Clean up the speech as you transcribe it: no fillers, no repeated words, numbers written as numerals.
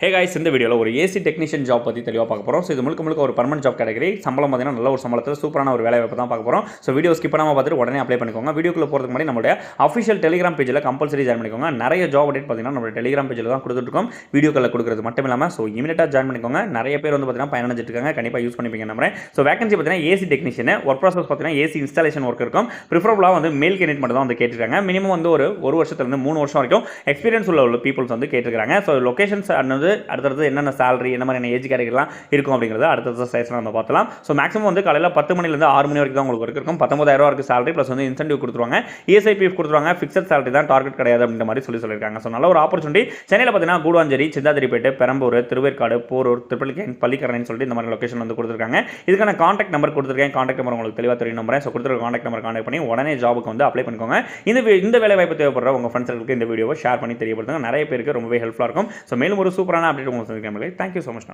Hey guys, இந்த வீடியோவில் ஒரு ஏசி டெக்னீஷியன் ஜாப் பற்றி தெளிவாக பார்க்க போகிறோம். ஸோ இது முழுக்க ஒரு பர்மனன்ட் ஜாப் கேட்டகரி. சம்பளம் பார்த்தீங்கன்னா நல்ல ஒரு சம்பளத்தில் சூப்பரான ஒரு வேலை வாய்ப்பு தான் பார்க்க போகிறோம். ஸோ வீடியோ ஸ்கிப் பண்ணாமல் பார்த்துட்டு உடனே அப்ளை பண்ணிக்கோங்க. வீடியோக்குள்ள போகிறதுக்கு முன்னாடி நம்மளுடைய அஃபிஷியல் டெலிகிராம் பேஜில் கம்பல்சரி ஜாயின் பண்ணிக்கோங்க. நிறைய ஜாப் அப்டேட் பார்த்தீங்கன்னா நம்ம டெலிகிராம் பேஜில் தான் கொடுத்துருக்கோம். வீடியோக்களில் கொடுக்குறது மட்டும் இல்லாமல் ஸோ இமீடியட்டாக ஜாயின் பண்ணிக்கோங்க. நிறைய பேர் வந்து பார்த்தீங்கன்னா பயனடைஞ்சிட்டு இருக்காங்க. கண்டிப்பாக யூஸ் பண்ணிப்பீங்க நம்புறேன். ஸோ வேகன்சி பார்த்தீங்கன்னா ஏசி டெக்னீஷியன் ஒர்க் ப்ராசஸ் பார்த்தீங்கன்னா ஏசி இன்ஸ்டாலேஷன் ஒர்க் இருக்கும். ப்ரிஃபரபுளாக வந்து மேல் கேண்டிடேட் மட்டும் தான் வந்து கேட்டிருக்காங்க. மினிமம் வந்து ஒரு வருஷத்துலேருந்து 3 வருஷம் வரைக்கும் எக்ஸ்பீரியன்ஸ் உள்ள பீப்புள்ஸ் வந்து கேட்டிருக்காங்க. ஸோ லொகேஷன்ஸ் அன்னது அடுத்தது என்னென்ன salary என்ன மாதிரி ஏஜ் கேட்டகரிலாம் இருக்கும் அப்படிங்கிறது அடுத்த சைஸ்ல நம்ம பார்த்தலாம். ஸோ மேக்ஸிமம் வந்து காலையில் 10 மணிலேருந்து 6 மணி வரைக்கும் தான் உங்களுக்கு ஒர்க் இருக்கும். 19,000 இருக்குது salary ப்ளஸ் வந்து இன்சென்டிவ் கொடுத்துருவாங்க. ESIPF கொடுத்துருவாங்க. ஃபிக்ஸட் salary தான், டார்கெட் கிடையாது அப்படின்ற மாதிரி சொல்லியிருக்காங்க. ஸோ நல்ல ஒரு ஆப்பர்ச்சுனிட்டி. சென்னையில் பார்த்தீங்கன்னா கூடுவாஞ்சேரி, சிந்தாதிரிப்பேட்டை, பெரம்பூர், திருவேற்காடு, போரூர், திருப்பள்ளிக்கேணி, பள்ளிக்கரணைன்னு சொல்லிட்டு இந்த மாதிரி லொகேஷன் வந்து கொடுத்துருக்காங்க. இதுக்கான கான்டாக்ட் நம்பர் கொடுத்துருக்கேன். கான்டாக்ட் நம்பர் உங்களுக்கு தெளிவாக தெரியும் நம்புறேன். ஸோ கொடுத்துருக்க கான்டாக்ட் நம்பர் கான்டாக்ட் பண்ணி உடனே ஜாபுக்கு வந்து அப்ளை பண்ணிக்கோங்க. இந்த வேலை வாய்ப்பு தேவைப்படுற உங்கள் ஃப்ரெண்ட்ஸ்களுக்கு இந்த வீடியோவை ஷேர் பண்ணி தெரியப்படுத்துங்க. நிறைய பேருக்கு ரொம்பவே ஹெல்ப்ஃபுல்லாக இருக்கும். ஸோ மேலும் ஒரு சூப்பரான அப்டேட் உங்களுக்கு சந்திக்கிறேன். Thank you so much.